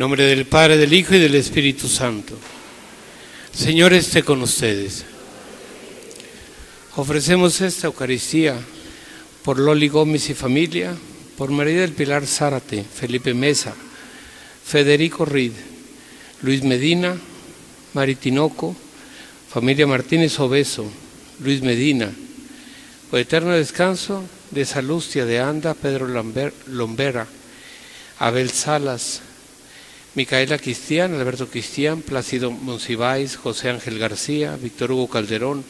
En nombre del Padre, del Hijo y del Espíritu Santo. Señor esté con ustedes. Ofrecemos esta Eucaristía por Loli Gómez y familia, por María del Pilar Zárate, Felipe Mesa, Federico Rid, Luis Medina, Mari Tinoco, familia Martínez Obeso, Luis Medina, por eterno descanso de Salustia de Anda, Pedro Lombera, Abel Salas, Micaela Cristián, Alberto Cristián, Plácido Monsiváis, José Ángel García, Víctor Hugo Calderón,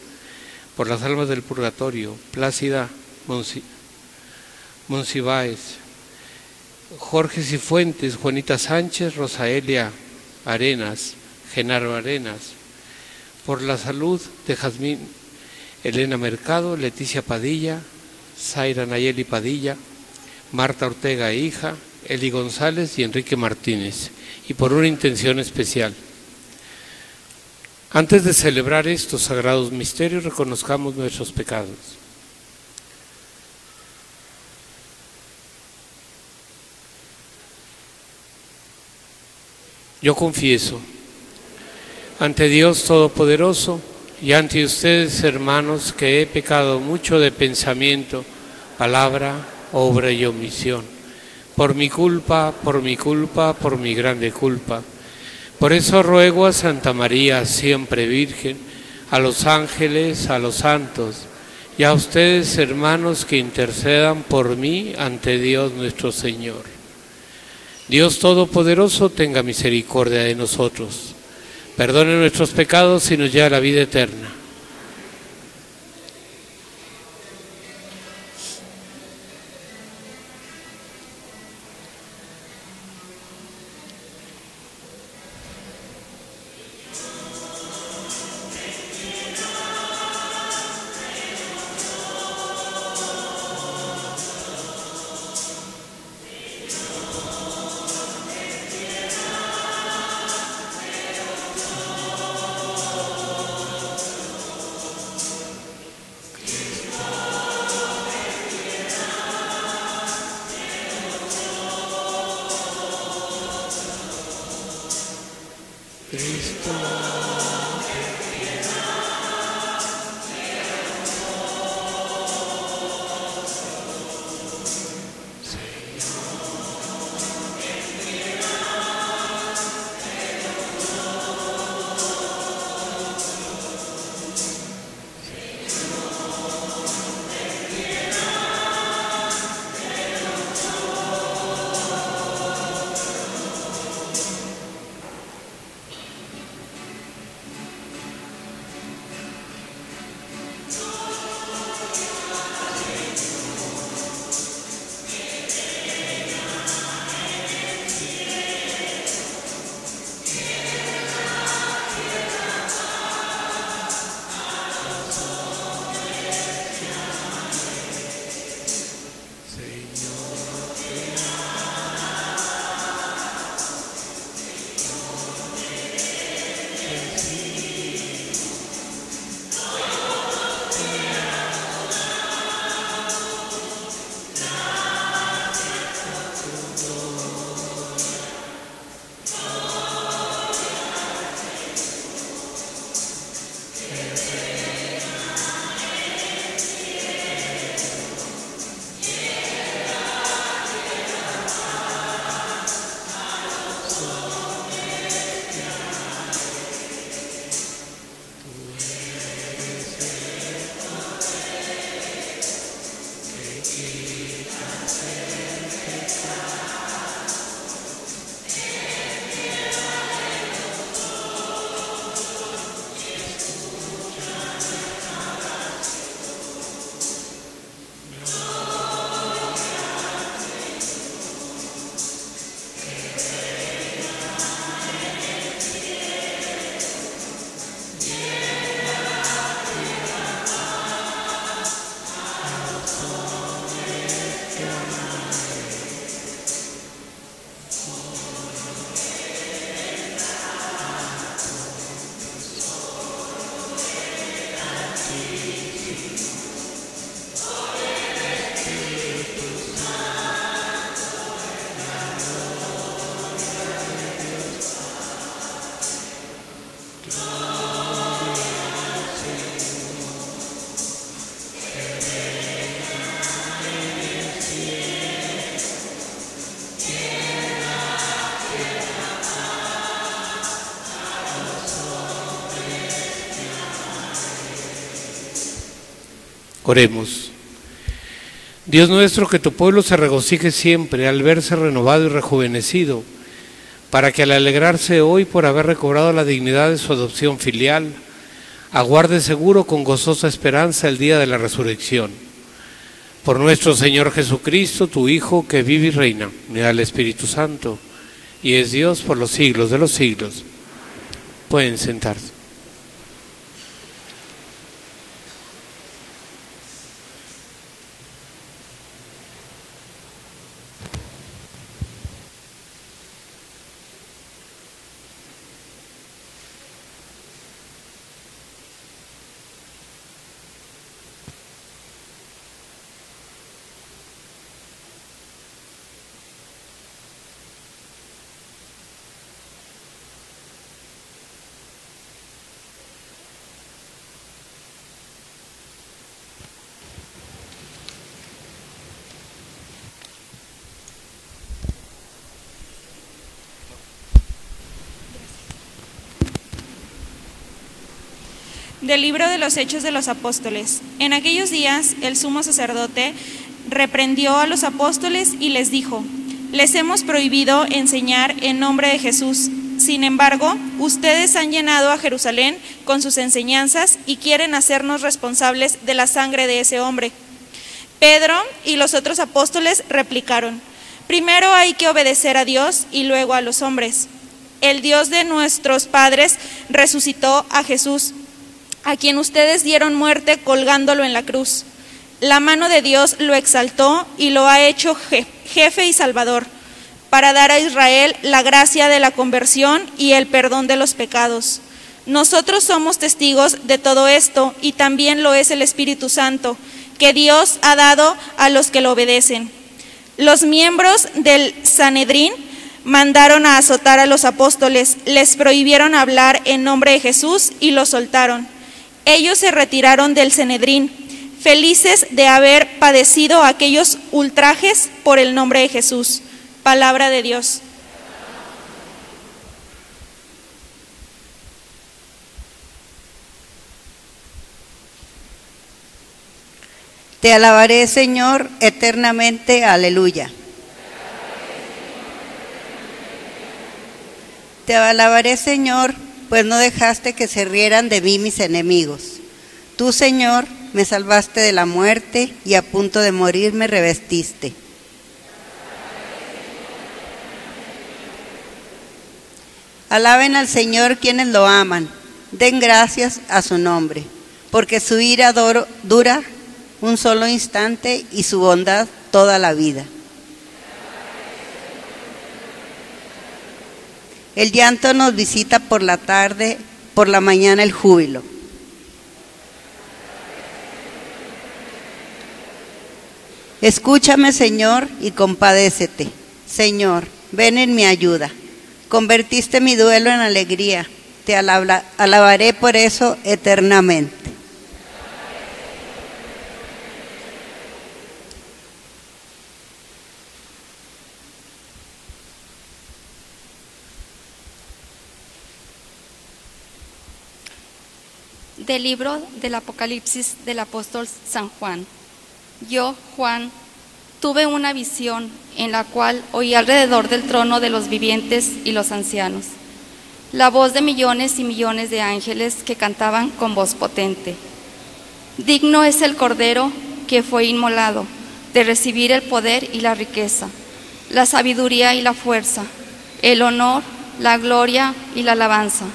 por las almas del purgatorio, Plácida Monsiváis, Jorge Cifuentes, Juanita Sánchez, Rosaelia Arenas, Genaro Arenas, por la salud de Jazmín Elena Mercado, Leticia Padilla, Zaira Nayeli Padilla, Marta Ortega e hija, Eli González y Enrique Martínez, y por una intención especial. Antes de celebrar estos sagrados misterios, reconozcamos nuestros pecados. Yo confieso ante Dios Todopoderoso y ante ustedes, hermanos, que he pecado mucho de pensamiento, palabra, obra y omisión. Por mi culpa, por mi grande culpa. Por eso ruego a Santa María, siempre Virgen, a los ángeles, a los santos, y a ustedes, hermanos, que intercedan por mí ante Dios nuestro Señor. Dios Todopoderoso tenga misericordia de nosotros, perdone nuestros pecados y nos lleve a la vida eterna. Oremos. Dios nuestro, que tu pueblo se regocije siempre al verse renovado y rejuvenecido, para que al alegrarse hoy por haber recobrado la dignidad de su adopción filial, aguarde seguro con gozosa esperanza el día de la resurrección. Por nuestro Señor Jesucristo, tu Hijo, que vive y reina, unidad del Espíritu Santo, y es Dios por los siglos de los siglos. Pueden sentarse. Del libro de los Hechos de los Apóstoles. En aquellos días el sumo sacerdote reprendió a los apóstoles y les dijo: les hemos prohibido enseñar en nombre de Jesús. Sin embargo, ustedes han llenado a Jerusalén con sus enseñanzas y quieren hacernos responsables de la sangre de ese hombre. Pedro y los otros apóstoles replicaron: primero hay que obedecer a Dios y luego a los hombres. El Dios de nuestros padres resucitó a Jesús, a quien ustedes dieron muerte colgándolo en la cruz. La mano de Dios lo exaltó y lo ha hecho jefe y salvador, para dar a Israel la gracia de la conversión y el perdón de los pecados. Nosotros somos testigos de todo esto, y también lo es el Espíritu Santo, que Dios ha dado a los que lo obedecen. Los miembros del Sanedrín mandaron a azotar a los apóstoles, les prohibieron hablar en nombre de Jesús y los soltaron. Ellos se retiraron del Sanedrín, felices de haber padecido aquellos ultrajes por el nombre de Jesús. Palabra de Dios. Te alabaré, Señor, eternamente. Aleluya. Te alabaré, Señor, pues no dejaste que se rieran de mí mis enemigos. Tú, Señor, me salvaste de la muerte y a punto de morir me revestiste. Alaben al Señor quienes lo aman, den gracias a su nombre, porque su ira dura un solo instante y su bondad toda la vida. El llanto nos visita por la tarde, por la mañana el júbilo. Escúchame, Señor, y compadécete. Señor, ven en mi ayuda. Convertiste mi duelo en alegría. Te alabaré por eso eternamente. Del libro del Apocalipsis del apóstol San Juan. Yo, Juan, tuve una visión en la cual oí alrededor del trono de los vivientes y los ancianos la voz de millones y millones de ángeles que cantaban con voz potente. Digno es el Cordero que fue inmolado de recibir el poder y la riqueza, la sabiduría y la fuerza, el honor, la gloria y la alabanza.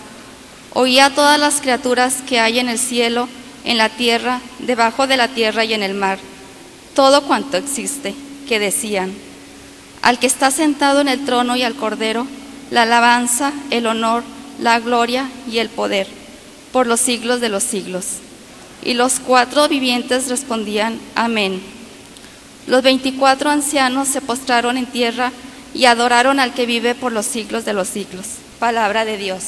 Oí a todas las criaturas que hay en el cielo, en la tierra, debajo de la tierra y en el mar, todo cuanto existe, que decían: al que está sentado en el trono y al Cordero, la alabanza, el honor, la gloria y el poder, por los siglos de los siglos. Y los 4 vivientes respondían: amén. Los 24 ancianos se postraron en tierra y adoraron al que vive por los siglos de los siglos. Palabra de Dios.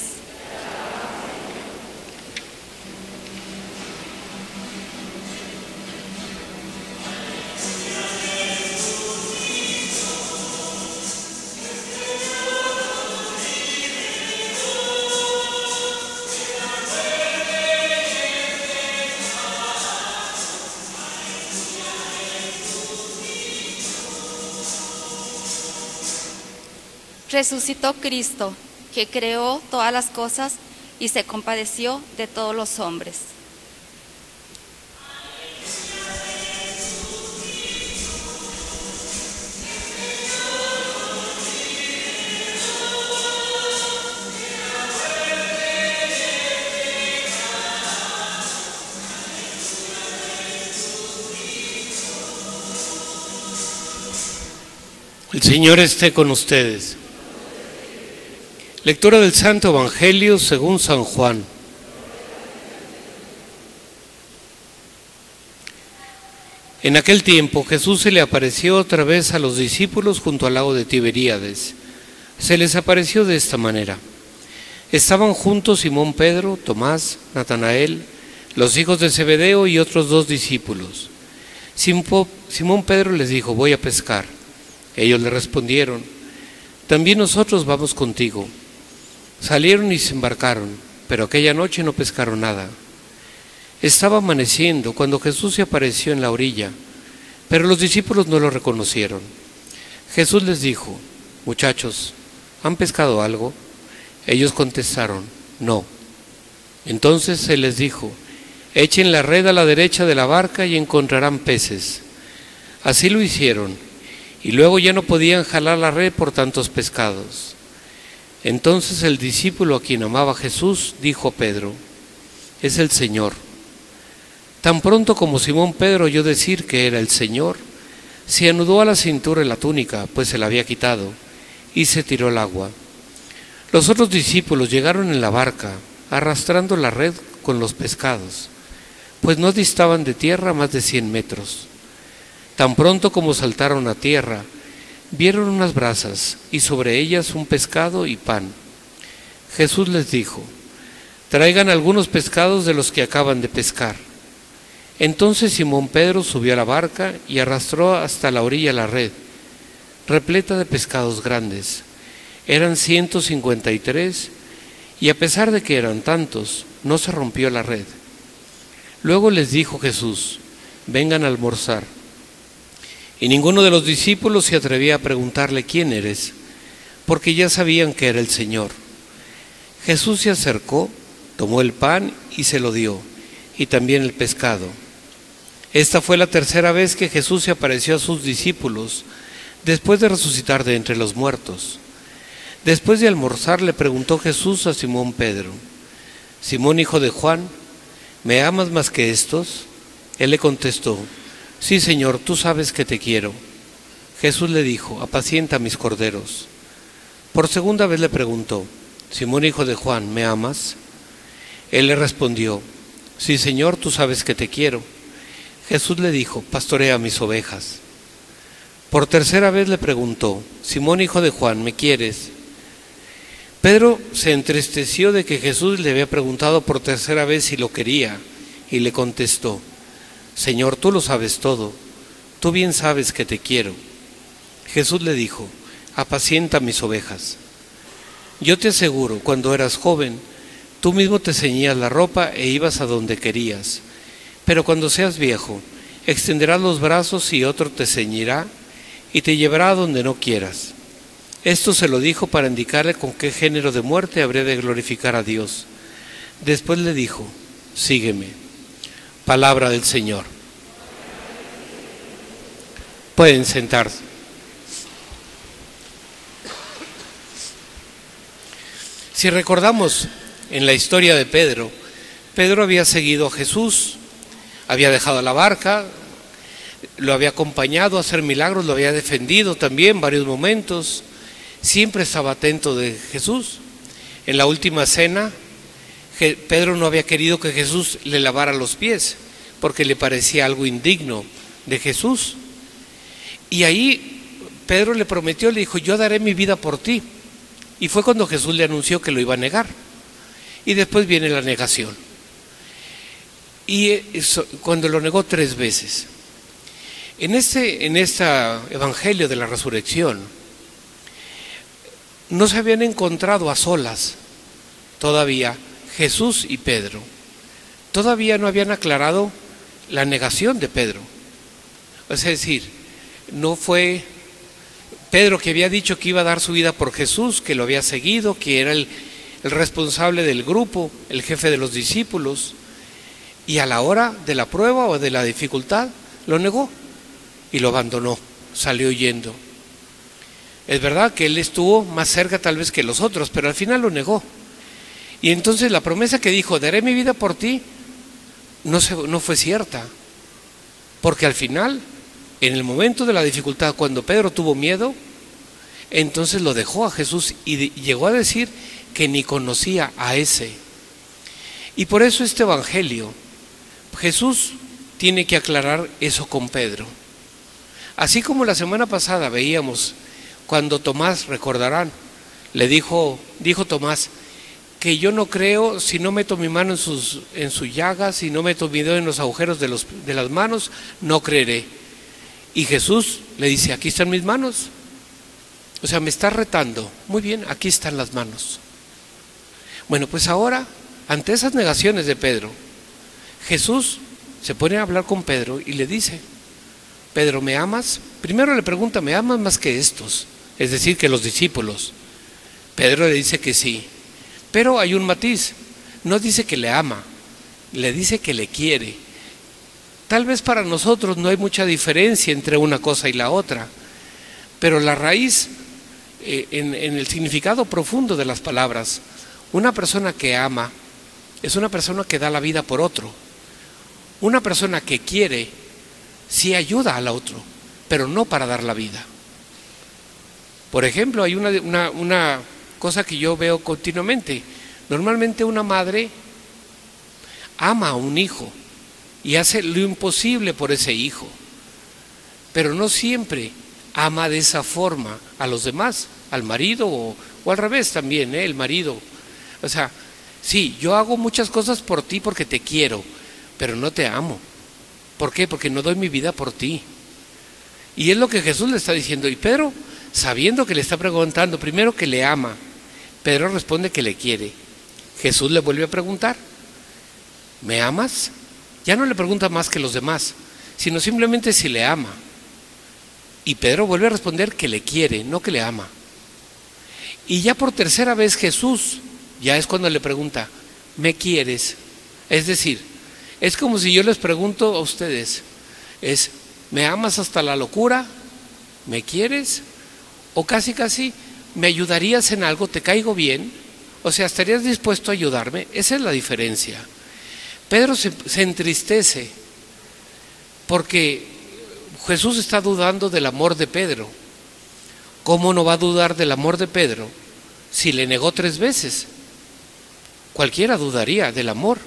Resucitó Cristo, que creó todas las cosas y se compadeció de todos los hombres. El Señor esté con ustedes. Lectura del Santo Evangelio según San Juan. En aquel tiempo Jesús se le apareció otra vez a los discípulos junto al lago de Tiberíades. Se les apareció de esta manera. Estaban juntos Simón Pedro, Tomás, Natanael, los hijos de Zebedeo y otros 2 discípulos. Simón Pedro les dijo: voy a pescar. Ellos le respondieron: también nosotros vamos contigo. Salieron y se embarcaron, pero aquella noche no pescaron nada. Estaba amaneciendo cuando Jesús se apareció en la orilla, pero los discípulos no lo reconocieron. Jesús les dijo: muchachos, ¿han pescado algo? Ellos contestaron: no. Entonces Él les dijo: echen la red a la derecha de la barca y encontrarán peces. Así lo hicieron, y luego ya no podían jalar la red por tantos pescados. Entonces el discípulo a quien amaba Jesús dijo a Pedro: es el Señor. Tan pronto como Simón Pedro oyó decir que era el Señor, se anudó a la cintura la túnica, pues se la había quitado, y se tiró al agua. Los otros discípulos llegaron en la barca, arrastrando la red con los pescados, pues no distaban de tierra más de 100 metros. Tan pronto como saltaron a tierra, vieron unas brasas y sobre ellas un pescado y pan. Jesús les dijo: traigan algunos pescados de los que acaban de pescar. Entonces Simón Pedro subió a la barca y arrastró hasta la orilla la red, repleta de pescados grandes. Eran 153, y a pesar de que eran tantos, no se rompió la red. Luego les dijo Jesús: vengan a almorzar. Y ninguno de los discípulos se atrevía a preguntarle: ¿quién eres?, porque ya sabían que era el Señor. Jesús se acercó, tomó el pan y se lo dio, y también el pescado. Esta fue la tercera vez que Jesús se apareció a sus discípulos, después de resucitar de entre los muertos. Después de almorzar le preguntó Jesús a Simón Pedro: Simón, hijo de Juan, ¿me amas más que estos? Él le contestó: sí, Señor, tú sabes que te quiero. Jesús le dijo: apacienta mis corderos. Por segunda vez le preguntó: Simón, hijo de Juan, ¿me amas? Él le respondió: sí, Señor, tú sabes que te quiero. Jesús le dijo: pastorea mis ovejas. Por tercera vez le preguntó: Simón, hijo de Juan, ¿me quieres? Pedro se entristeció de que Jesús le había preguntado por tercera vez si lo quería, y le contestó: Señor, tú lo sabes todo, tú bien sabes que te quiero. Jesús le dijo: apacienta mis ovejas. Yo te aseguro, cuando eras joven, tú mismo te ceñías la ropa e ibas a donde querías. Pero cuando seas viejo, extenderás los brazos y otro te ceñirá y te llevará a donde no quieras. Esto se lo dijo para indicarle con qué género de muerte habría de glorificar a Dios. Después le dijo: sígueme. Palabra del Señor. Pueden sentarse. Si recordamos en la historia de Pedro, Pedro había seguido a Jesús, había dejado la barca, lo había acompañado a hacer milagros, lo había defendido también en varios momentos, siempre estaba atento de Jesús. En la última cena, Pedro no había querido que Jesús le lavara los pies, porque le parecía algo indigno de Jesús. Y ahí Pedro le prometió, le dijo: yo daré mi vida por ti. Y fue cuando Jesús le anunció que lo iba a negar. Y después viene la negación. Y cuando lo negó 3 veces. En este evangelio de la resurrección, no se habían encontrado a solas todavía Jesús y Pedro. Todavía no habían aclarado la negación de Pedro. Es decir, no fue Pedro, que había dicho que iba a dar su vida por Jesús, que lo había seguido, que era el responsable del grupo, el jefe de los discípulos, y a la hora de la prueba o de la dificultad lo negó y lo abandonó, salió huyendo. Es verdad que él estuvo más cerca tal vez que los otros, pero al final lo negó. Y entonces la promesa que dijo, daré mi vida por ti, no fue cierta, porque al final, en el momento de la dificultad, cuando Pedro tuvo miedo, entonces lo dejó a Jesús y llegó a decir que ni conocía a ese. Y por eso este evangelio, Jesús tiene que aclarar eso con Pedro. Así como la semana pasada veíamos cuando Tomás, recordarán, le dijo Tomás, que yo no creo si no meto mi mano en sus llagas, si no meto mi dedo en los agujeros de las manos, no creeré. Y Jesús le dice, aquí están mis manos. O sea, me está retando. Muy bien, aquí están las manos. Bueno, pues ahora, ante esas negaciones de Pedro, Jesús se pone a hablar con Pedro y le dice, Pedro, ¿me amas? Primero le pregunta, ¿me amas más que estos? Es decir, que los discípulos. Pedro le dice que sí. Pero hay un matiz, no dice que le ama, le dice que le quiere. Tal vez para nosotros no hay mucha diferencia entre una cosa y la otra, pero la raíz, en el significado profundo de las palabras, una persona que ama es una persona que da la vida por otro. Una persona que quiere sí ayuda al otro, pero no para dar la vida. Por ejemplo, hay una cosa que yo veo continuamente. Normalmente una madre ama a un hijo y hace lo imposible por ese hijo, pero no siempre ama de esa forma a los demás, al marido o al revés también, el marido. O sea, sí, yo hago muchas cosas por ti porque te quiero, pero no te amo. ¿Por qué? Porque no doy mi vida por ti. Y es lo que Jesús le está diciendo. Y Pedro, sabiendo que le está preguntando, primero que le ama, Pedro responde que le quiere. Jesús le vuelve a preguntar, ¿me amas? Ya no le pregunta más que los demás, sino simplemente si le ama. Y Pedro vuelve a responder que le quiere, no que le ama. Y ya por tercera vez Jesús, ya es cuando le pregunta, ¿me quieres? Es decir, es como si yo les pregunto a ustedes, ¿me amas hasta la locura? ¿Me quieres? O casi, ¿me ayudarías en algo? ¿Te caigo bien? O sea, ¿estarías dispuesto a ayudarme? Esa es la diferencia. Pedro se entristece porque Jesús está dudando del amor de Pedro. ¿Cómo no va a dudar del amor de Pedro si le negó 3 veces? Cualquiera dudaría del amor,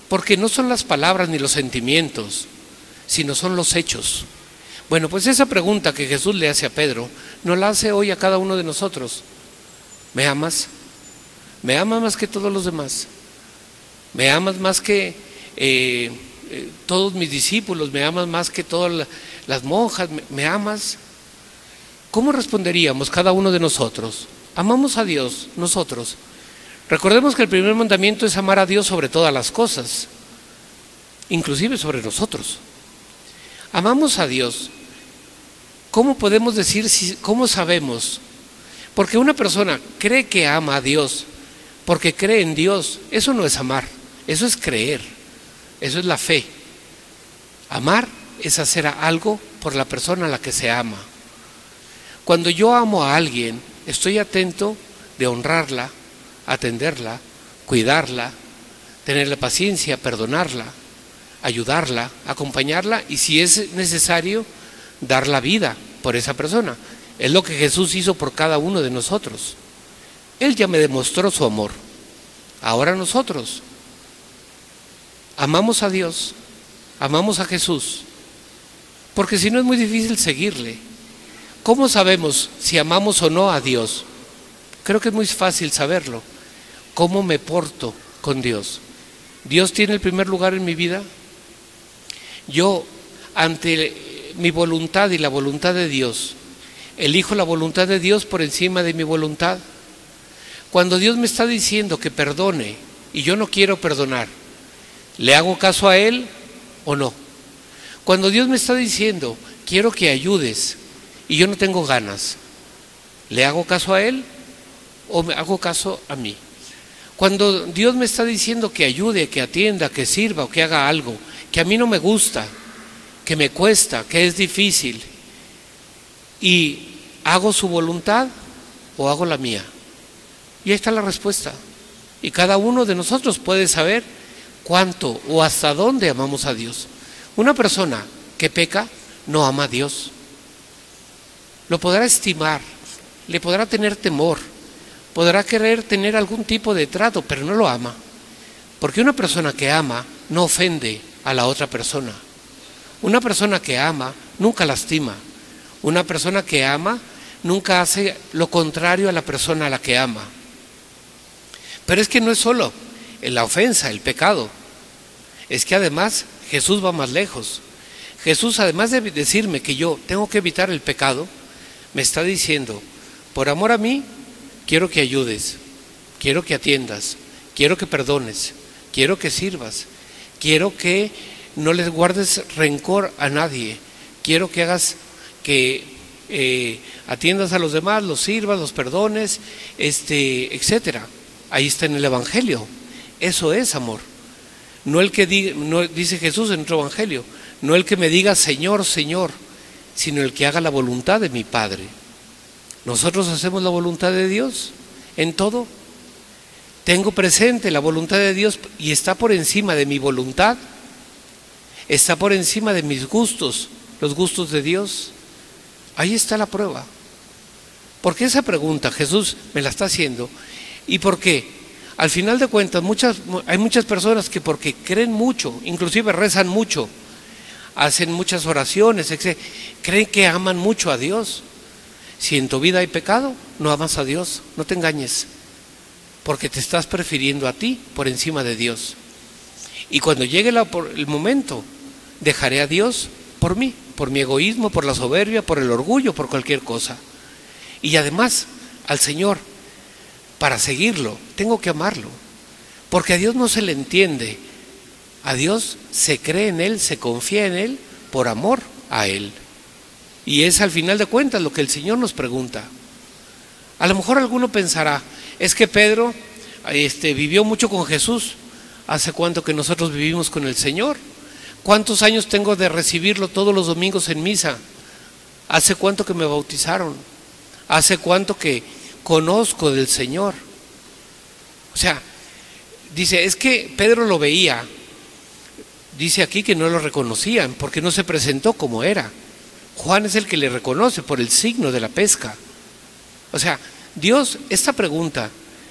porque no son las palabras ni los sentimientos, sino son los hechos. Bueno, pues esa pregunta que Jesús le hace a Pedro, nos la hace hoy a cada uno de nosotros. ¿Me amas? ¿Me amas más que todos los demás? ¿Me amas más que todos mis discípulos? ¿Me amas más que todas las monjas? ¿Me amas? ¿Cómo responderíamos cada uno de nosotros? Amamos a Dios, nosotros. Recordemos que el primer mandamiento es amar a Dios sobre todas las cosas, inclusive sobre nosotros. Amamos a Dios. ¿Cómo podemos decir, cómo sabemos? Porque una persona cree que ama a Dios, porque cree en Dios. Eso no es amar, eso es creer, eso es la fe. Amar es hacer algo por la persona a la que se ama. Cuando yo amo a alguien, estoy atento de honrarla, atenderla, cuidarla, tenerle paciencia, perdonarla, ayudarla, acompañarla y si es necesario, dar la vida por esa persona. Es lo que Jesús hizo por cada uno de nosotros. Él ya me demostró su amor. Ahora nosotros amamos a Dios, amamos a Jesús, porque si no es muy difícil seguirle. ¿Cómo sabemos si amamos o no a Dios? Creo que es muy fácil saberlo. ¿Cómo me porto con Dios? ¿Dios tiene el primer lugar en mi vida? Yo, ante mi voluntad y la voluntad de Dios, elijo la voluntad de Dios por encima de mi voluntad. Cuando Dios me está diciendo que perdone y yo no quiero perdonar, ¿le hago caso a Él o no? Cuando Dios me está diciendo, quiero que ayudes y yo no tengo ganas, ¿Le hago caso a él o me hago caso a mí? Cuando Dios me está diciendo que ayude, que atienda, que sirva o que haga algo que a mí no me gusta, que me cuesta, que es difícil, y ¿hago su voluntad o hago la mía? Y ahí está la respuesta. Y cada uno de nosotros puede saber cuánto o hasta dónde amamos a Dios. Una persona que peca no ama a Dios. Lo podrá estimar, le podrá tener temor, podrá querer tener algún tipo de trato, pero no lo ama. Porque una persona que ama no ofende a la otra persona. Una persona que ama nunca lastima. Una persona que ama nunca hace lo contrario a la persona a la que ama. Pero es que no es solo la ofensa, el pecado. Es que además Jesús va más lejos. Jesús, además de decirme que yo tengo que evitar el pecado, me está diciendo, por amor a mí, quiero que ayudes, quiero que atiendas, quiero que perdones, quiero que sirvas, quiero que no les guardes rencor a nadie, quiero que hagas que atiendas a los demás, los sirvas, los perdones, etcétera. Ahí está en el Evangelio. Eso es amor. No el que diga, no, dice Jesús en otro Evangelio, no el que me diga Señor, Señor, sino el que haga la voluntad de mi Padre. Nosotros hacemos la voluntad de Dios en todo. Tengo presente la voluntad de Dios y está por encima de mi voluntad, está por encima de mis gustos, los gustos de Dios. Ahí está la prueba. Porque esa pregunta Jesús me la está haciendo. ¿Y por qué? Al final de cuentas, hay muchas personas que porque creen mucho, inclusive rezan mucho, hacen muchas oraciones, etc., creen que aman mucho a Dios. Si en tu vida hay pecado, no amas a Dios, no te engañes, porque te estás prefiriendo a ti por encima de Dios. Y cuando llegue el momento, dejaré a Dios por mí, por mi egoísmo, por la soberbia, por el orgullo, por cualquier cosa. Y además, al Señor, para seguirlo, tengo que amarlo, porque a Dios no se le entiende. A Dios se cree en Él, se confía en Él por amor a Él. Y es al final de cuentas lo que el Señor nos pregunta. A lo mejor alguno pensará, es que Pedro vivió mucho con Jesús. ¿Hace cuánto que nosotros vivimos con el Señor? ¿Cuántos años tengo de recibirlo todos los domingos en misa? ¿Hace cuánto que me bautizaron? ¿Hace cuánto que conozco del Señor? O sea, dice, es que Pedro lo veía. Dice aquí que no lo reconocían porque no se presentó como era. Juan es el que le reconoce por el signo de la pesca. O sea, Dios esta pregunta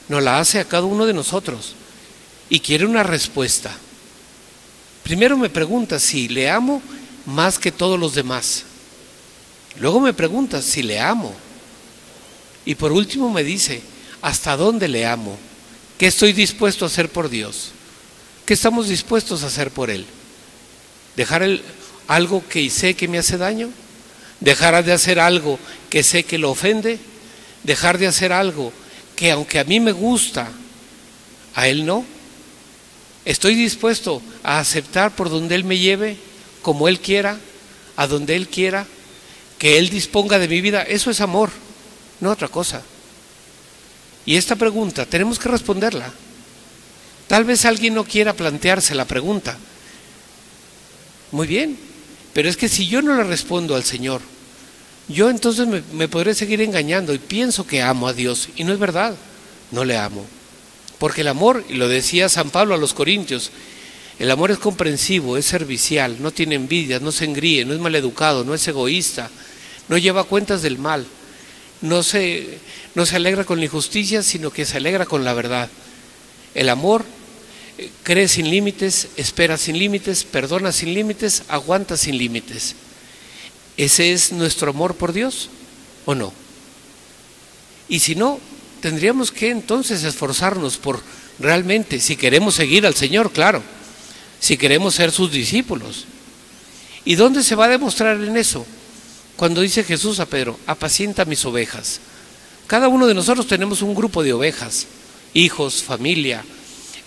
nos la hace a cada uno de nosotros y quiere una respuesta. Primero me pregunta si le amo más que todos los demás. Luego me pregunta si le amo. Y por último me dice, ¿hasta dónde le amo? ¿Qué estoy dispuesto a hacer por Dios? ¿Qué estamos dispuestos a hacer por Él? ¿Dejar algo que sé que me hace daño? ¿Dejar de hacer algo que sé que lo ofende? ¿Dejar de hacer algo que aunque a mí me gusta, a Él no? ¿Estoy dispuesto a aceptar por donde Él me lleve, como Él quiera, a donde Él quiera, que Él disponga de mi vida? Eso es amor, no otra cosa. Y esta pregunta tenemos que responderla. Tal vez alguien no quiera plantearse la pregunta. Muy bien, pero es que si yo no le respondo al Señor, yo entonces me podré seguir engañando y pienso que amo a Dios, y no es verdad, no le amo. Porque el amor, y lo decía San Pablo a los Corintios, el amor es comprensivo, es servicial, no tiene envidia, no se engríe, no es maleducado, no es egoísta, no lleva cuentas del mal, no se alegra con la injusticia, sino que se alegra con la verdad. El amor cree sin límites, espera sin límites, perdona sin límites, aguanta sin límites. ¿Ese es nuestro amor por Dios o no? Y si no, tendríamos que entonces esforzarnos por realmente, si queremos seguir al Señor, claro, si queremos ser sus discípulos. ¿Y dónde se va a demostrar en eso? Cuando dice Jesús a Pedro, apacienta mis ovejas. Cada uno de nosotros tenemos un grupo de ovejas, hijos, familia,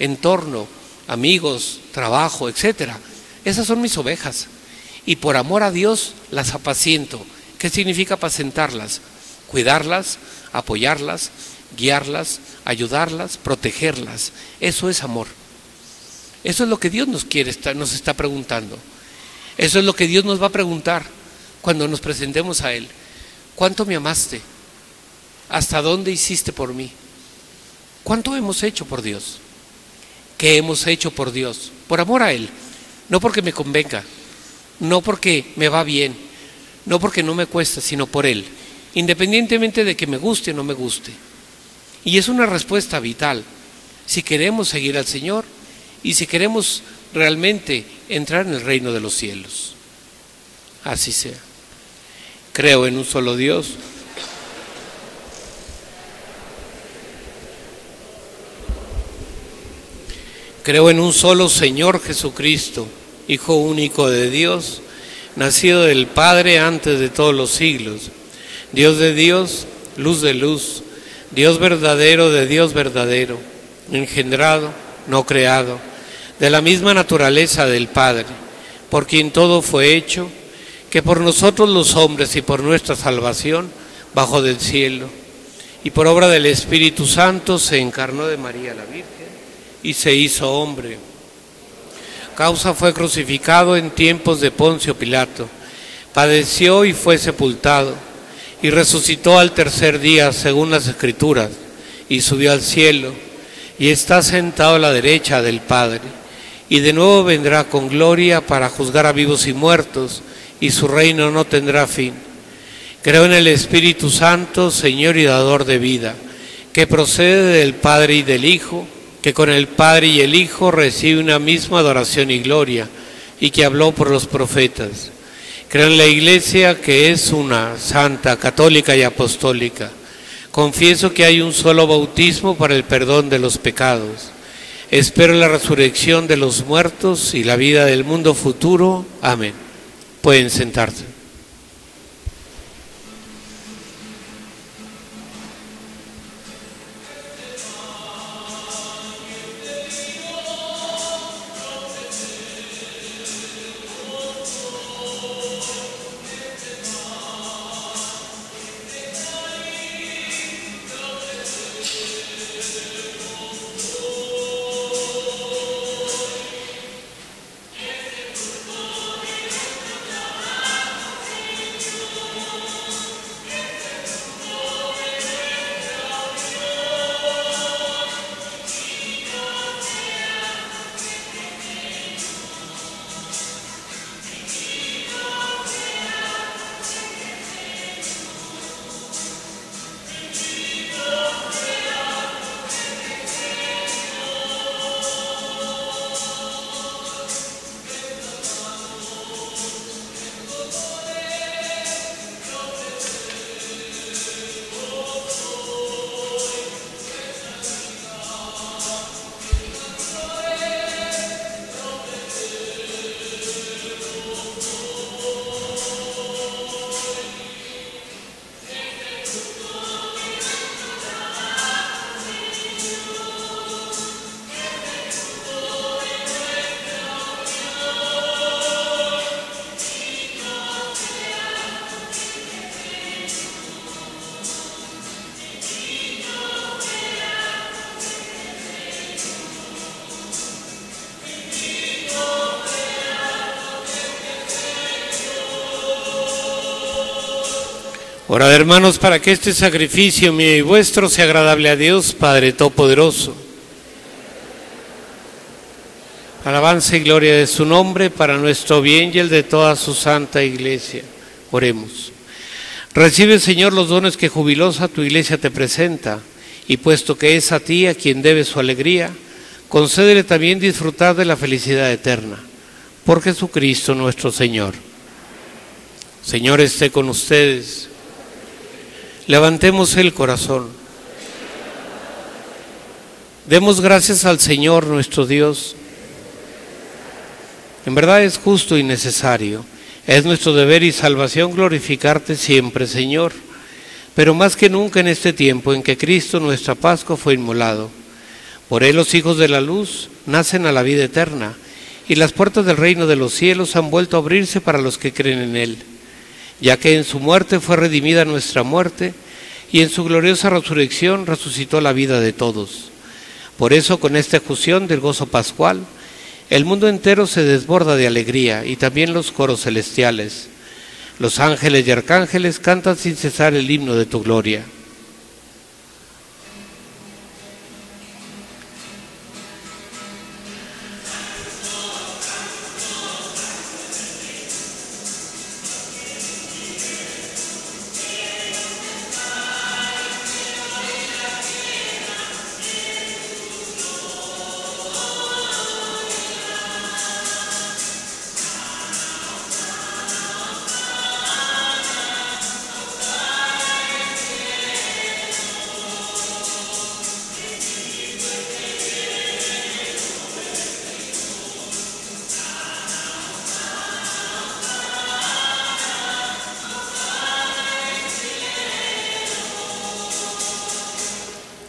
entorno, amigos, trabajo, etcétera. Esas son mis ovejas. Y por amor a Dios las apaciento. ¿Qué significa apacentarlas? Cuidarlas, apoyarlas, guiarlas, ayudarlas, protegerlas. Eso es amor. Eso es lo que Dios nos está preguntando. Eso es lo que Dios nos va a preguntar cuando nos presentemos a Él. ¿Cuánto me amaste? ¿Hasta dónde hiciste por mí? ¿Cuánto hemos hecho por Dios? ¿Qué hemos hecho por Dios? Por amor a Él, no porque me convenga, no porque me va bien, no porque no me cuesta, sino por Él, independientemente de que me guste o no me guste. Y es una respuesta vital si queremos seguir al Señor y si queremos realmente entrar en el reino de los cielos. Así sea. Creo en un solo Dios. Creo en un solo Señor Jesucristo, Hijo único de Dios, nacido del Padre antes de todos los siglos, Dios de Dios, luz de luz, Dios verdadero de Dios verdadero, engendrado, no creado, de la misma naturaleza del Padre, por quien todo fue hecho, que por nosotros los hombres y por nuestra salvación bajó del cielo, y por obra del Espíritu Santo se encarnó de María la Virgen y se hizo hombre. Causa fue crucificado en tiempos de Poncio Pilato, padeció y fue sepultado, y resucitó al tercer día según las Escrituras, y subió al cielo, y está sentado a la derecha del Padre, y de nuevo vendrá con gloria para juzgar a vivos y muertos, y su reino no tendrá fin. Creo en el Espíritu Santo, Señor y dador de vida, que procede del Padre y del Hijo, que con el Padre y el Hijo recibe una misma adoración y gloria, y que habló por los profetas. Creo en la Iglesia, que es una, santa, católica y apostólica. Confieso que hay un solo bautismo para el perdón de los pecados. Espero la resurrección de los muertos y la vida del mundo futuro. Amén. Pueden sentarse. Orad, hermanos, para que este sacrificio mío y vuestro sea agradable a Dios, Padre Todopoderoso. Alabanza y gloria de su nombre, para nuestro bien y el de toda su santa Iglesia. Oremos. Recibe, Señor, los dones que jubilosa tu Iglesia te presenta, y puesto que es a ti a quien debe su alegría, concédele también disfrutar de la felicidad eterna. Por Jesucristo nuestro Señor. Señor, esté con ustedes. Levantemos el corazón. Demos gracias al Señor nuestro Dios. En verdad es justo y necesario. Es nuestro deber y salvación glorificarte siempre, Señor. Pero más que nunca en este tiempo en que Cristo nuestra Pascua fue inmolado. Por Él los hijos de la luz nacen a la vida eterna, y las puertas del reino de los cielos han vuelto a abrirse para los que creen en Él. Ya que en su muerte fue redimida nuestra muerte, y en su gloriosa resurrección resucitó la vida de todos. Por eso, con esta efusión del gozo pascual, el mundo entero se desborda de alegría, y también los coros celestiales. Los ángeles y arcángeles cantan sin cesar el himno de tu gloria.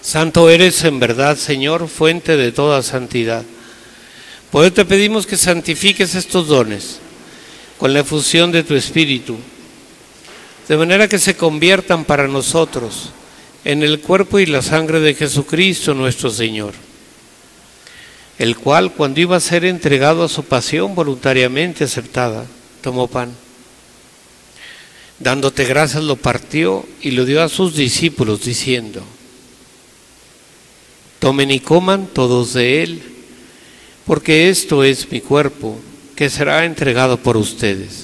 Santo eres en verdad, Señor, fuente de toda santidad. Por eso te pedimos que santifiques estos dones con la efusión de tu Espíritu, de manera que se conviertan para nosotros en el cuerpo y la sangre de Jesucristo nuestro Señor, el cual, cuando iba a ser entregado a su pasión voluntariamente aceptada, tomó pan. Dándote gracias lo partió y lo dio a sus discípulos, diciendo: tomen y coman todos de él, porque esto es mi cuerpo, que será entregado por ustedes.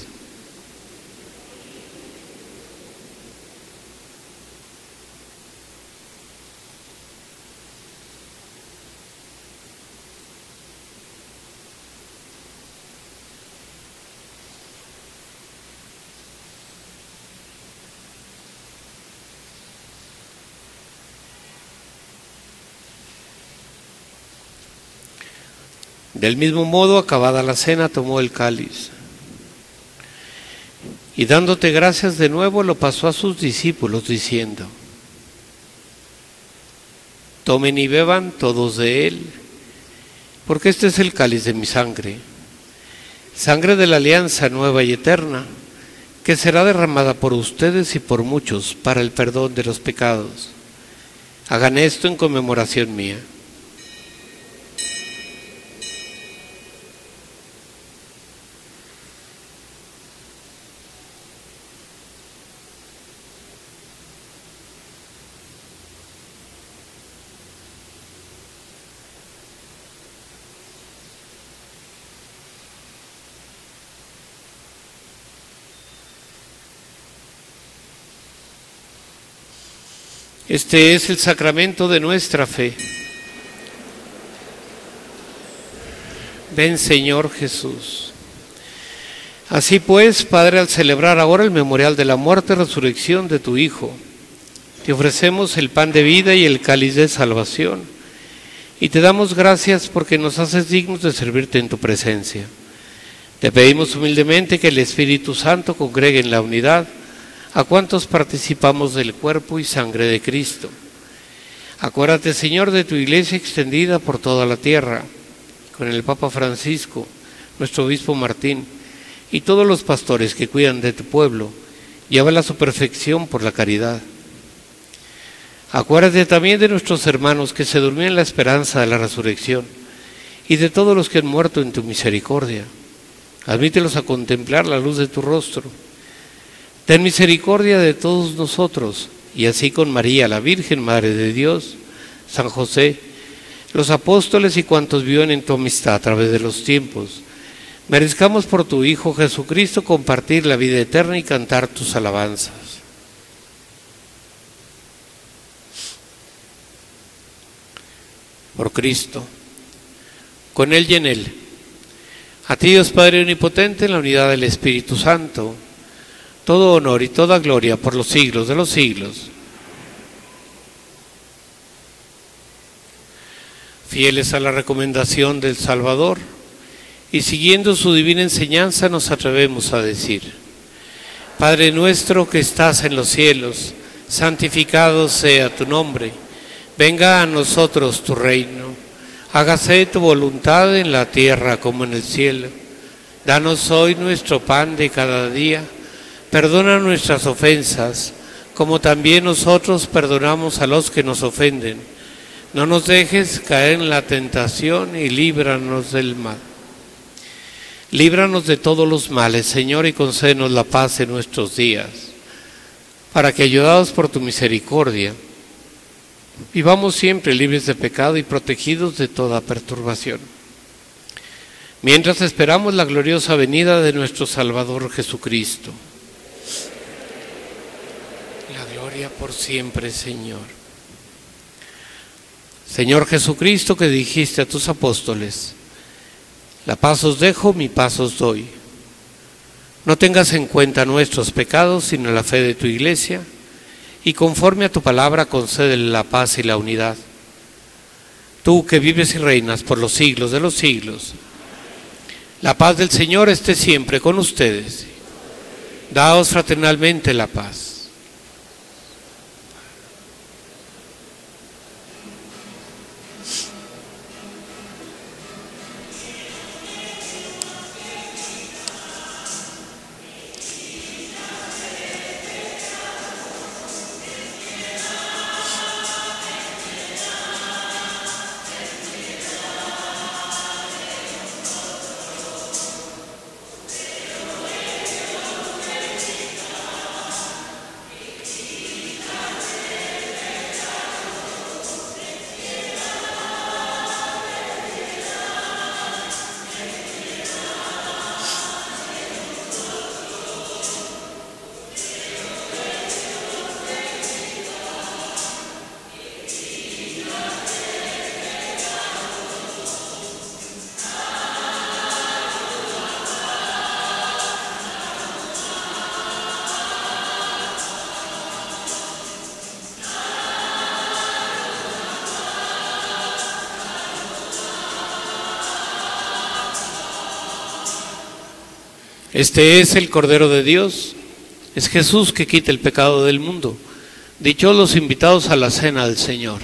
Del mismo modo, acabada la cena, tomó el cáliz y dándote gracias de nuevo, lo pasó a sus discípulos, diciendo: tomen y beban todos de él, porque este es el cáliz de mi sangre, sangre de la alianza nueva y eterna, que será derramada por ustedes y por muchos para el perdón de los pecados. Hagan esto en conmemoración mía. Este es el sacramento de nuestra fe. Ven, Señor Jesús. Así pues, Padre, al celebrar ahora el memorial de la muerte y resurrección de tu Hijo, te ofrecemos el pan de vida y el cáliz de salvación, y te damos gracias porque nos haces dignos de servirte en tu presencia. Te pedimos humildemente que el Espíritu Santo congregue en la unidad a cuantos participamos del cuerpo y sangre de Cristo. Acuérdate, Señor, de tu iglesia extendida por toda la tierra, con el Papa Francisco, nuestro obispo Martín, y todos los pastores que cuidan de tu pueblo. Llévala a su perfección por la caridad. Acuérdate también de nuestros hermanos que se durmieron en la esperanza de la resurrección, y de todos los que han muerto en tu misericordia. Admítelos a contemplar la luz de tu rostro. Ten misericordia de todos nosotros, y así con María, la Virgen Madre de Dios, San José, los apóstoles y cuantos viven en tu amistad a través de los tiempos, merezcamos por tu Hijo Jesucristo compartir la vida eterna y cantar tus alabanzas. Por Cristo, con Él y en Él, a ti, Dios Padre Omnipotente, en la unidad del Espíritu Santo, todo honor y toda gloria por los siglos de los siglos. Fieles a la recomendación del Salvador y siguiendo su divina enseñanza, nos atrevemos a decir: Padre nuestro que estás en los cielos, santificado sea tu nombre. Venga a nosotros tu reino. Hágase tu voluntad en la tierra como en el cielo. Danos hoy nuestro pan de cada día. Perdona nuestras ofensas, como también nosotros perdonamos a los que nos ofenden. No nos dejes caer en la tentación y líbranos del mal. Líbranos de todos los males, Señor, y concédenos la paz en nuestros días, para que, ayudados por tu misericordia, vivamos siempre libres de pecado y protegidos de toda perturbación, mientras esperamos la gloriosa venida de nuestro Salvador Jesucristo. La gloria por siempre, Señor. Señor Jesucristo, que dijiste a tus apóstoles: la paz os dejo, mi paz os doy. No tengas en cuenta nuestros pecados, sino la fe de tu Iglesia, y conforme a tu palabra concédele la paz y la unidad. Tú que vives y reinas por los siglos de los siglos, la paz del Señor esté siempre con ustedes. Daos fraternalmente la paz. Este es el Cordero de Dios, es Jesús que quita el pecado del mundo. Dichosos los invitados a la cena del Señor.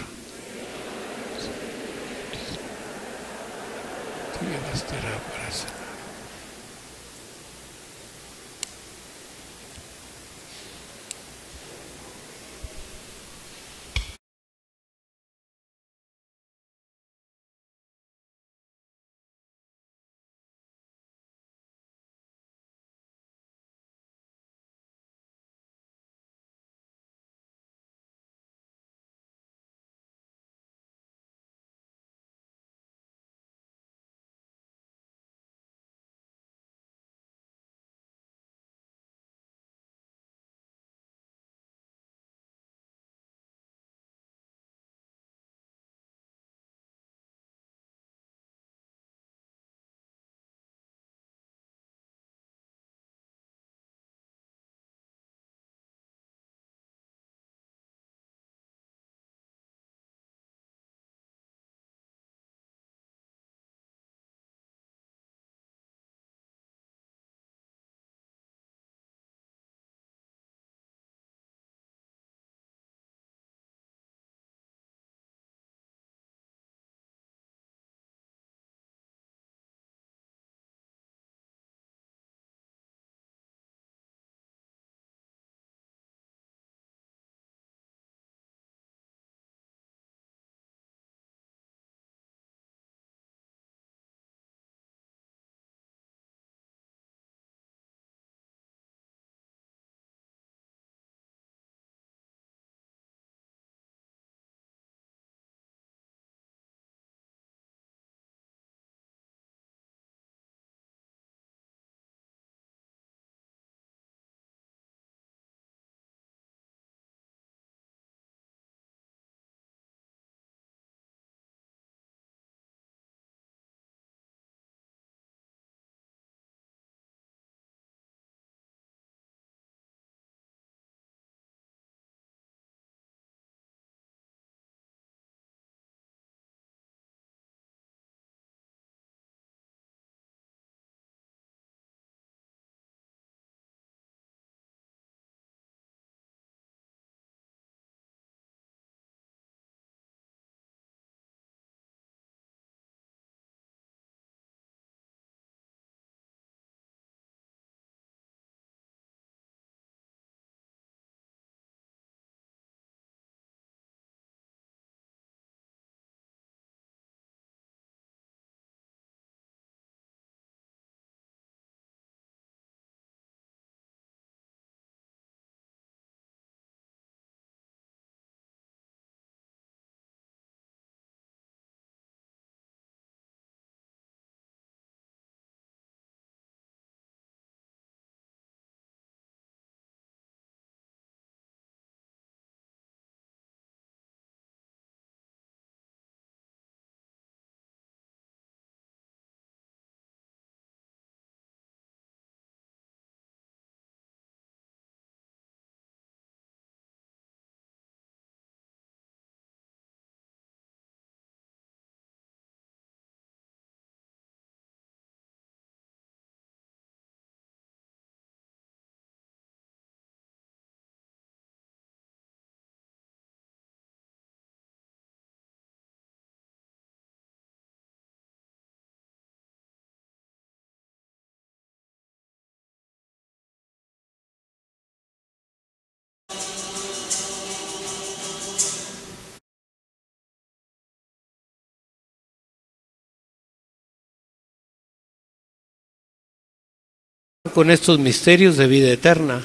con estos misterios de vida eterna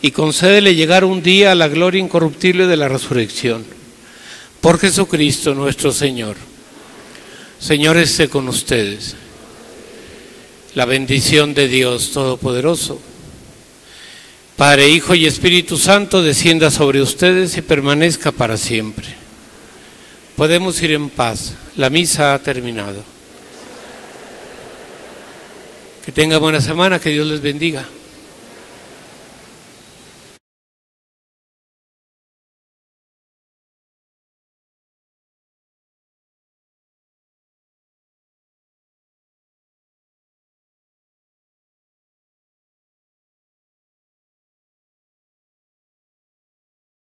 y concédele llegar un día a la gloria incorruptible de la resurrección. Por Jesucristo nuestro Señor. Señor, esté con ustedes. La bendición de Dios Todopoderoso, Padre, Hijo y Espíritu Santo, descienda sobre ustedes y permanezca para siempre. Podemos ir en paz. La misa ha terminado. Que tengan buena semana, que Dios les bendiga.